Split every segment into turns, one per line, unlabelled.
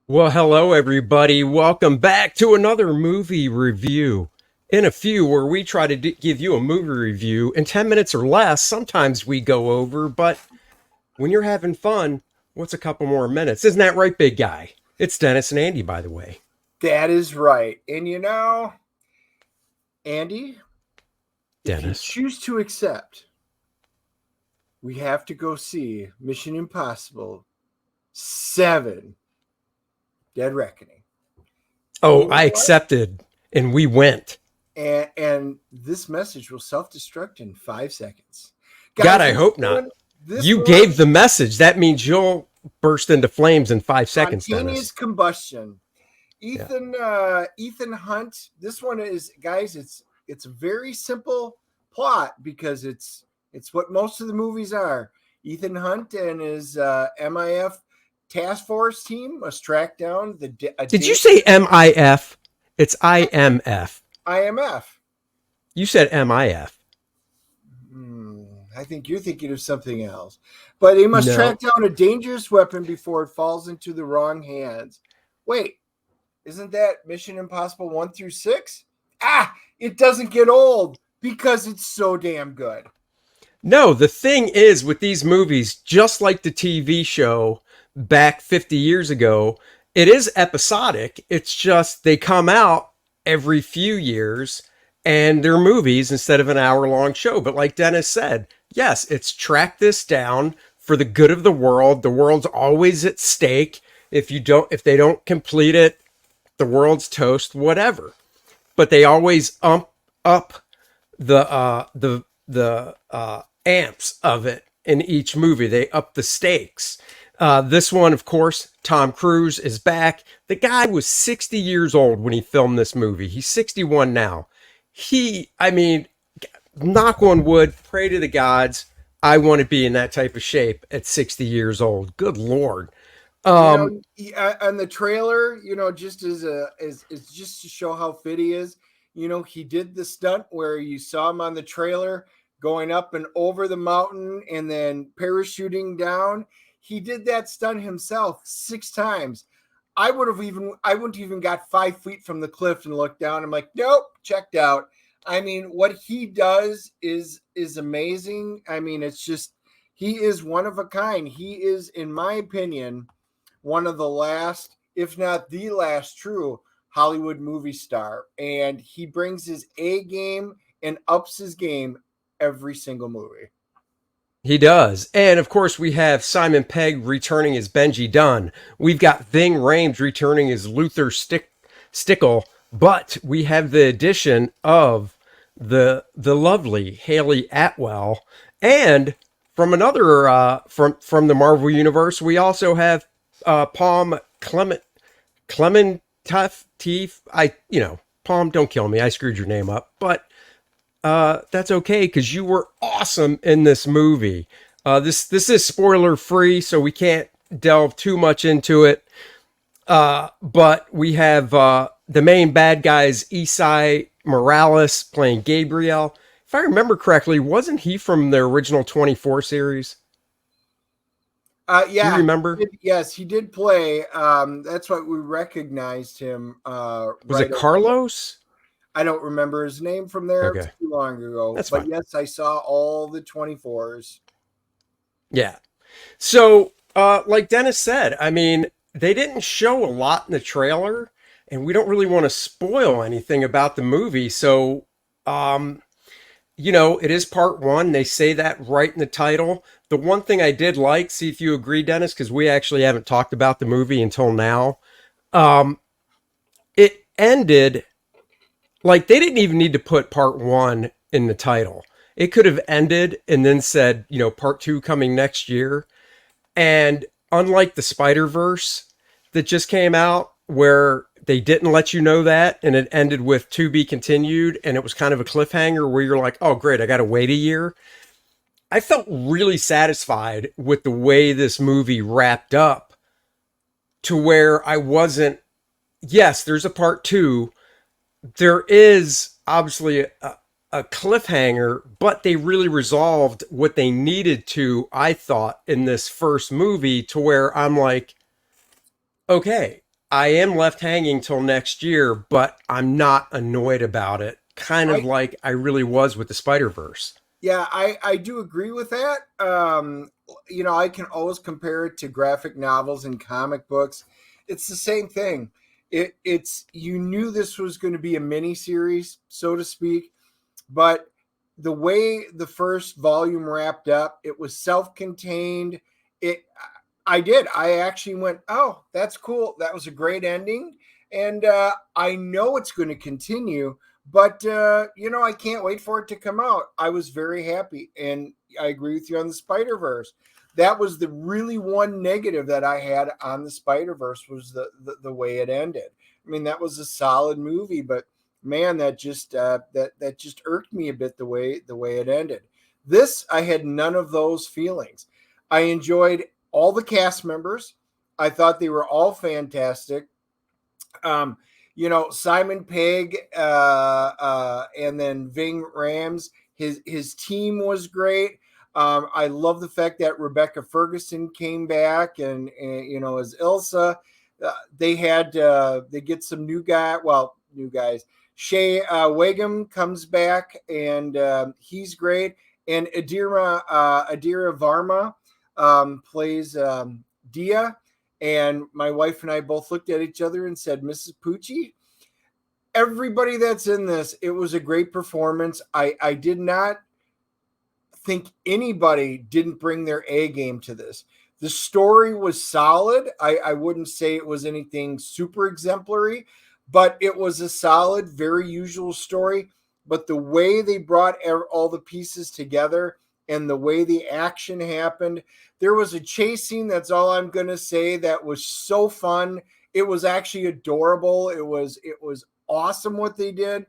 Well, hello, everybody. Welcome back to another movie review. In a few, where we try to give you a movie review in 10 minutes or less. Sometimes we go over, but when you're having fun, what's a couple more minutes? Isn't that right, big guy? It's Dennis and Andy, by the way.
That is right. And Andy, if you
Dennis.
choose to accept, we have to go see Mission Impossible 7 Dead Reckoning. And
Oh,
you know
I
what?
accepted, and we went.
And this message will self-destruct in 5 seconds.
God,
Guys,
I
this
hope not.
one, this
You
one,
gave the message. That means you'll burst into flames in 5 seconds,
spontaneous
Dennis.
combustion.
Yeah.
Ethan Hunt. This one is, guys, it's a very simple plot because it's what most of the movies are. Ethan Hunt and his MIF task force team must track down a
Did you
date
say MIF? It's IMF.
IMF.
You said MIF.
I think you're thinking of something else. But they must
No.
track down a dangerous weapon before it falls into the wrong hands. Wait, isn't that Mission Impossible 1 through 6? It doesn't get old because it's so damn good.
No, the thing is with these movies, just like the TV show back 50 years ago, it is episodic. It's just they come out every few years and they're movies instead of an hour long show. But like Dennis said, yes, it's track this down for the good of the world. The world's always at stake. If they don't complete it, the world's toast, whatever. But they always up the amps of it in each movie. They up the stakes. This one, of course, Tom Cruise is back. The guy was 60 years old when he filmed this movie. He's 61 now. I mean, knock on wood, pray to the gods. I want to be in that type of shape at 60 years old. Good Lord. Um,
On the trailer, just as just to show how fit he is, he did the stunt where you saw him on the trailer going up and over the mountain and then parachuting down. He did that stunt himself 6 times. I wouldn't even got 5 feet from the cliff and looked down. I'm like, nope, checked out. I mean, what he does is amazing. I mean, it's just he is one of a kind. He is, in my opinion, one of the last, if not the last, true Hollywood movie star. And he brings his A game and ups his game every single movie.
he does. And of course, we have Simon Pegg returning as Benji Dunn. We've got Ving Rhames returning as Luther Stickle. But we have the addition of the lovely Haley Atwell. And from another from the Marvel universe, we also have Palm Clement Teef. Palm, don't kill me. I screwed your name up, but that's okay because you were awesome in this movie. This is spoiler free, so we can't delve too much into it. But we have the main bad guys, Isai Morales playing Gabriel. If I remember correctly, wasn't he from the original 24 series? Do you
Yeah,
remember?
yes, he did play. That's why we recognized him.
Was
Right
it Carlos?
I don't remember his name from there. It was
Okay,
too long ago.
that's
But
fine.
yes, I saw all the 24s.
Yeah. So, like Dennis said, I mean, they didn't show a lot in the trailer, and we don't really want to spoil anything about the movie. So, um, it is part one. They say that right in the title. The one thing I did like, see if you agree, Dennis, because we actually haven't talked about the movie until now. Um, it ended like they didn't even need to put part one in the title. It could have ended and then said, part two coming next year. And unlike the Spider Verse that just came out, where they didn't let you know that and it ended with to be continued, and it was kind of a cliffhanger where you're like, oh, great, I got to wait a year. I felt really satisfied with the way this movie wrapped up to where I wasn't, yes, there's a part two. There is obviously a cliffhanger, but they really resolved what they needed to, I thought, in this first movie to where I'm like, okay, I am left hanging till next year, but I'm not annoyed about it. Kind of
I
like I really was with the Spider-Verse.
Yeah, I do agree with that. I can always compare it to graphic novels and comic books. It's the same thing. It's you knew this was going to be a mini series, so to speak, but the way the first volume wrapped up, it was self-contained. It I did. I actually went, "Oh, that's cool. That was a great ending." And I know it's going to continue, but I can't wait for it to come out. I was very happy, and I agree with you on the Spider Verse. That was the really one negative that I had on the Spider Verse was the way it ended. I mean, that was a solid movie, but man, that just that just irked me a bit the way it ended. This I had none of those feelings. I enjoyed all the cast members. I thought they were all fantastic. Um, Simon Pegg and then Ving Rhames. His team was great. I love the fact that Rebecca Ferguson came back and as Ilsa. They get some new guys. Shea Wiggum comes back and he's great. And Adira Varma plays Dia, and my wife and I both looked at each other and said, "Mrs. Pucci." Everybody that's in this, it was a great performance. I did not think anybody didn't bring their A game to this. The story was solid. I wouldn't say it was anything super exemplary, but it was a solid, very usual story. But the way they brought all the pieces together and the way the action happened, there was a chase scene. That's all I'm going to say. That was so fun. It was actually adorable. It was awesome what they did.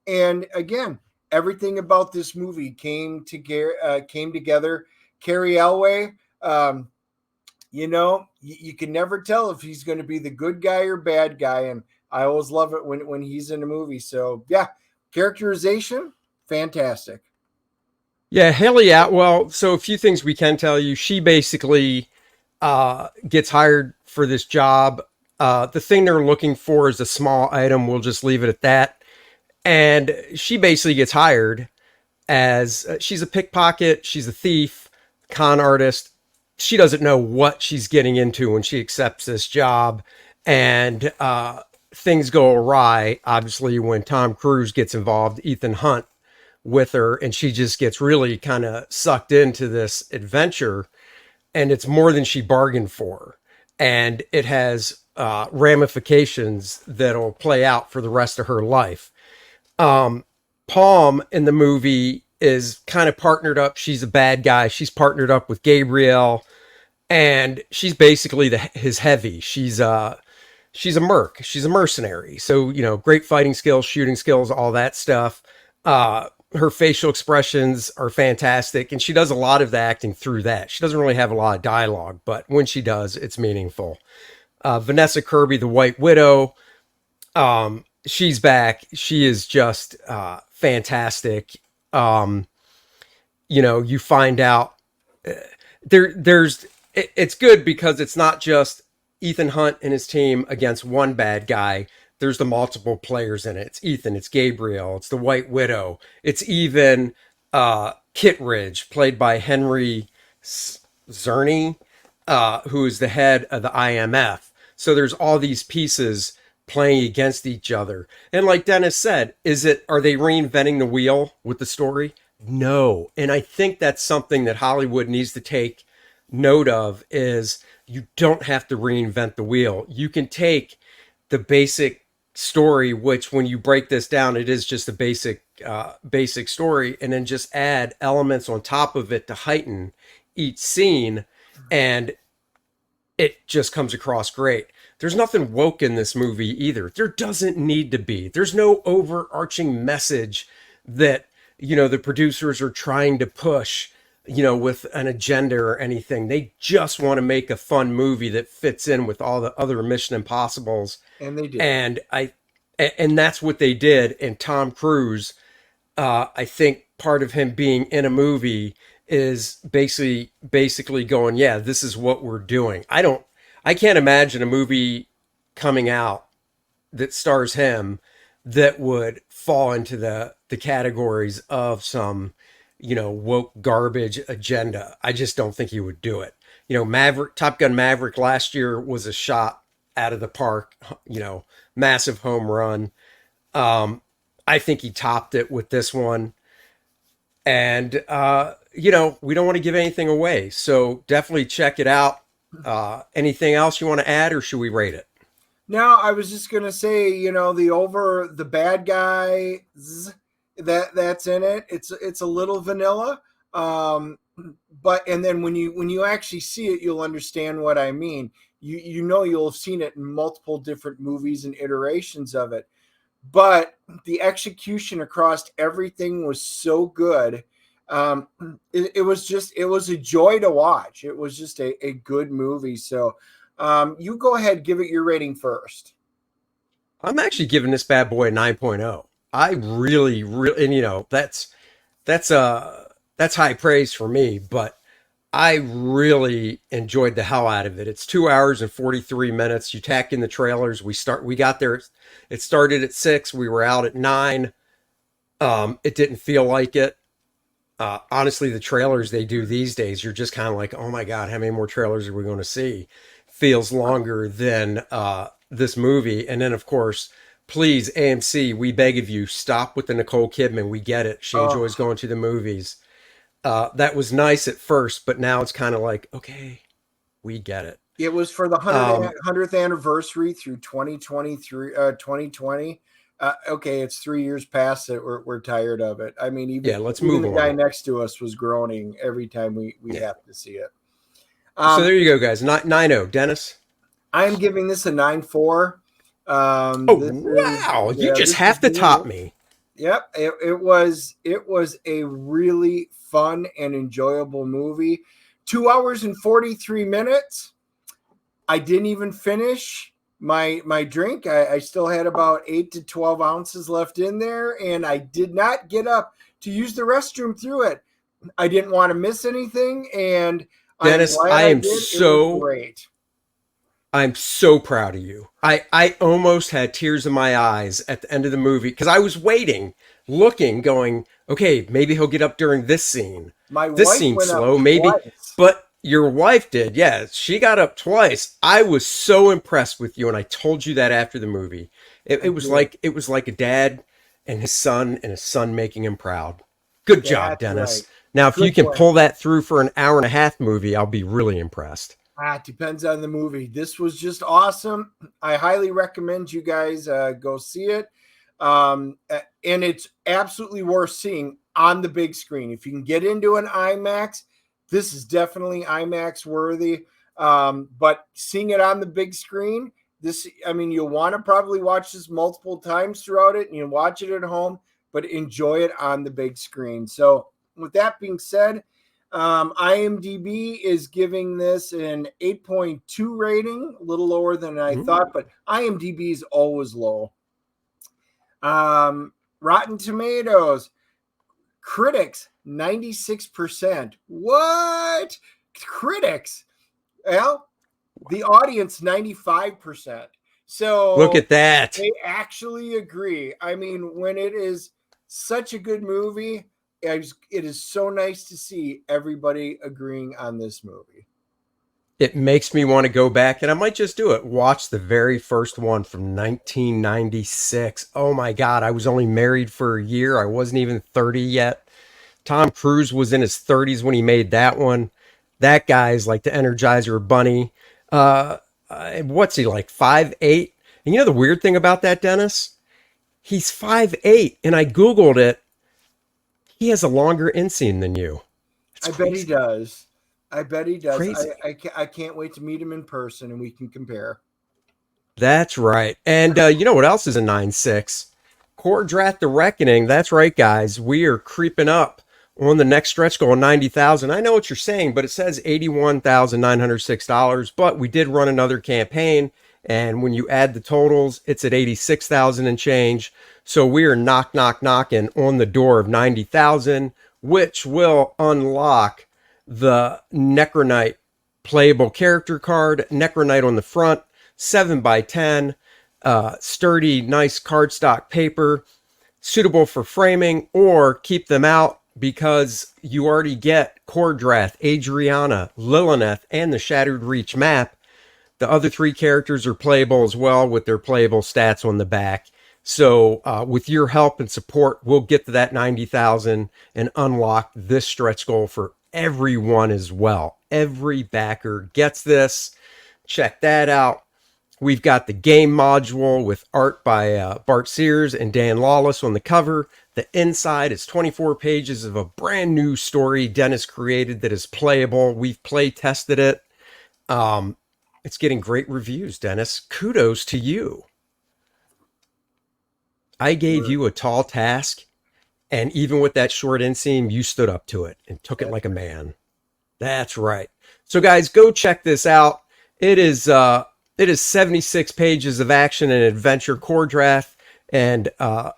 And again, everything about this movie came together. Carrie Elway, you can never tell if he's going to be the good guy or bad guy, and I always love it when he's in a movie. So yeah, characterization, fantastic.
Yeah, Haley Atwell. So a few things we can tell you. She basically gets hired for this job. The thing they're looking for is a small item. We'll just leave it at that. And she basically gets hired as she's a pickpocket, she's a thief, con artist. She doesn't know what she's getting into when she accepts this job. And things go awry, obviously, when Tom Cruise gets involved, Ethan Hunt with her, and she just gets really kind of sucked into this adventure. And it's more than she bargained for. And it has ramifications that'll play out for the rest of her life. Palm in the movie is kind of partnered up. She's a bad guy. She's partnered up with Gabriel, and she's basically his heavy. She's a merc. She's a mercenary. So great fighting skills, shooting skills, all that stuff. Her facial expressions are fantastic, and she does a lot of the acting through that. She doesn't really have a lot of dialogue, but when she does, it's meaningful. Vanessa Kirby, the White Widow, she's back. She is just fantastic. You find out there's it's good because it's not just Ethan Hunt and his team against one bad guy. There's the multiple players in it. It's Ethan, it's Gabriel, it's the White Widow, it's even Kittredge, played by Henry Czerny, who is the head of the IMF. So there's all these pieces playing against each other. And like Dennis said, are they reinventing the wheel with the story? No. And I think that's something that Hollywood needs to take note of is you don't have to reinvent the wheel. You can take the basic story, which when you break this down, it is just a basic story, and then just add elements on top of it to heighten each scene, and it just comes across great. There's nothing woke in this movie either. There doesn't need to be. There's no overarching message that, the producers are trying to push, with an agenda or anything. They just want to make a fun movie that fits in with all the other Mission Impossibles.
And they did.
And that's what they did. And Tom Cruise, I think part of him being in a movie is basically going, yeah, this is what we're doing. I can't imagine a movie coming out that stars him that would fall into the categories of some, woke garbage agenda. I just don't think he would do it. Maverick, Top Gun Maverick last year was a shot out of the park, massive home run. I think he topped it with this one. And, we don't want to give anything away. So definitely check it out. Anything else you want to add, or should we rate it?
No, I was just gonna say, the bad guys that's in it. It's a little vanilla, but and then when you actually see it, you'll understand what I mean. You'll have seen it in multiple different movies and iterations of it, but the execution across everything was so good. It was a joy to watch. It was just a good movie. So you go ahead, give it your rating first.
I'm actually giving this bad boy a 9.0. I really, really, and that's that's high praise for me, but I really enjoyed the hell out of it. It's 2 hours and 43 minutes. You tack in the trailers. We got there. It started at 6. We were out at 9. It didn't feel like it. Honestly, the trailers they do these days, you're just kind of like, oh my God, how many more trailers are we going to see? Feels longer than this movie. And then, of course, please, AMC, we beg of you, stop with the Nicole Kidman. We get it. She
Oh,
enjoys going to the movies. That was nice at first, but now it's kind of like, okay, we get it.
it was for the
Um,
100th anniversary through 2023, 2020. Okay, it's 3 years past it. We're tired of it. I mean, even
yeah, let's
even
move
the guy
on.
next to us was groaning every time we
Yeah.
have to see it.
So
Um,
there you go, guys. 9-0. Dennis.
I'm giving this a 9.4.
Oh,
This is
wow. You
yeah,
just
this is
have to top me.
Yep, it was a really fun and enjoyable movie. 2 hours and 43 minutes. I didn't even finish my drink. I still had about 8 to 12 ounces left in there, and I did not get up to use the restroom through it. I didn't want to miss anything, and I am
Dennis,
glad
I
I
am
did. It was
so
great.
I'm so proud of you. I almost had tears in my eyes at the end of the movie because I was waiting, looking, going, okay, maybe he'll get up during this scene.
My
This
wife
seems
went up
slow, maybe.
twice.
But your wife did. Yeah, she got up twice. I was so impressed with you, and I told you that after the movie. It,
I
it was
did.
like it was like a dad and his son making him proud. Good job,
That's right.
Dennis. Now, if you
Good
can
point.
pull that through for an hour and a half movie, I'll be really impressed.
It depends on the movie. This was just awesome. I highly recommend you guys go see it. And it's absolutely worth seeing on the big screen. If you can get into an IMAX, this is definitely IMAX worthy. But seeing it on the big screen, you'll want to probably watch this multiple times throughout it, and you watch it at home, but enjoy it on the big screen. So, with that being said, IMDb is giving this an 8.2 rating, a little lower than I thought,
Mm.
but IMDb is always low. Rotten Tomatoes, critics, 96%. What? Critics? Well, the audience, 95%.
Look
So
at that.
they actually agree. I mean, when it is such a good movie, it is so nice to see everybody agreeing on this movie.
It makes me want to go back, and I might just do it. Watch the very first one from 1996. Oh my God, I was only married for a year. I wasn't even 30 yet. Tom Cruise was in his 30s when he made that one. That guy's like the Energizer Bunny. What's he like, 5'8"? And you know the weird thing about that, Dennis? He's 5'8", and I Googled it. He has a longer inseam than you. It's
I bet he
crazy.
does. I bet he does.
Crazy.
I can't wait to meet him in person and we can compare.
That's right. And you know what else is a 9.6? Kor-Drath the Reckoning. That's right, guys. We are creeping up on the next stretch goal of 90,000. I know what you're saying, but it says $81,906. But we did run another campaign. And when you add the totals, it's at 86,000 and change. So we are knocking on the door of 90,000, which will unlock the Necronite playable character card. Necronite on the front, 7x10, sturdy, nice cardstock paper, suitable for framing, or keep them out because you already get Kor-Drath, Adriana, Lilith, and the Shattered Reach map. The other 3 characters are playable as well with their playable stats on the back. So with your help and support, we'll get to that 90,000 and unlock this stretch goal for everyone as well. Every backer gets this. Check that out. We've got the game module with art by Bart Sears and Dan Lawless on the cover. The inside is 24 pages of a brand new story Dennis created that is playable. We've play tested it. It's getting great reviews, Dennis. Kudos to you. I gave you a tall task, and even with that short inseam, you stood up to it and took it like a man. That's right. So, guys, go check this out. It is 76 pages of action and adventure. Kor-Drath and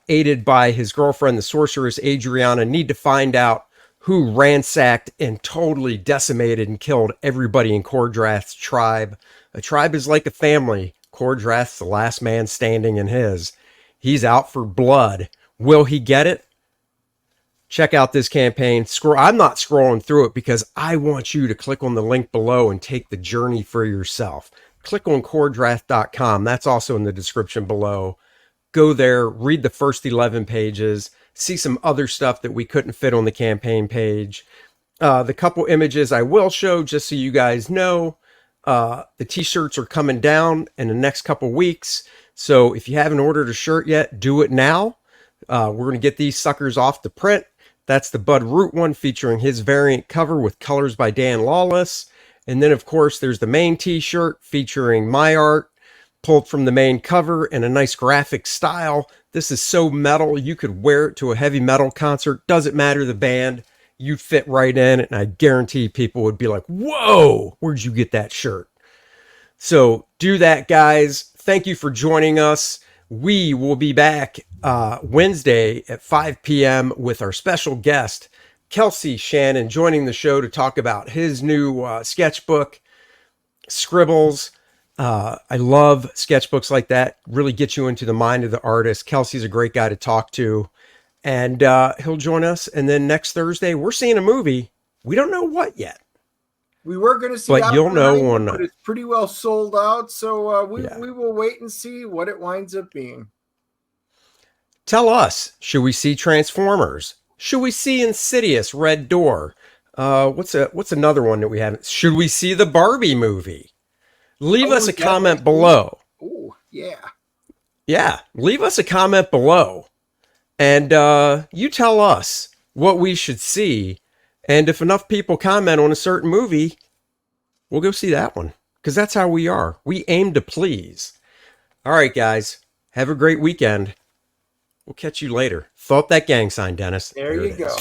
aided by his girlfriend, the sorceress Adriana, need to find out who ransacked and totally decimated and killed everybody in Kor-Drath's tribe. A tribe is like a family. Kor-Drath's the last man standing in his. He's out for blood. Will he get it? Check out this campaign. I'm not scrolling through it because I want you to click on the link below and take the journey for yourself. Click on Kor-Drath.com. That's also in the description below. Go there, read the first 11 pages, see some other stuff that we couldn't fit on the campaign page. The couple images I will show, just so you guys know, the t-shirts are coming down in the next couple weeks. So if you haven't ordered a shirt yet, do it now. We're going to get these suckers off the print. That's the Bud Root one featuring his variant cover with colors by Dan Lawless. And then, of course, there's the main t-shirt featuring my art pulled from the main cover in a nice graphic style. This is so metal, you could wear it to a heavy metal concert. Doesn't matter the band. You'd fit right in, and I guarantee people would be like, whoa, where'd you get that shirt? So do that, guys. Thank you for joining us. We will be back Wednesday at 5 p.m. with our special guest, Kelsey Shannon, joining the show to talk about his new sketchbook, Scribbles. I love sketchbooks like that. Really get you into the mind of the artist. Kelsey's a great guy to talk to. And he'll join us. And then next Thursday, we're seeing a movie. We don't know what yet.
We were going to see,
but you'll know on.
But it's pretty well sold out. So we will wait and see what it winds up being.
Tell us, should we see Transformers? Should we see Insidious Red Door? What's another one that we haven't? Should we see the Barbie movie? Leave us a comment below.
Oh, yeah.
Yeah, leave us a comment below. And you tell us what we should see. And if enough people comment on a certain movie, we'll go see that one. Because that's how we are. We aim to please. All right, guys. Have a great weekend. We'll catch you later. Throw up that gang sign, Dennis.
There you go.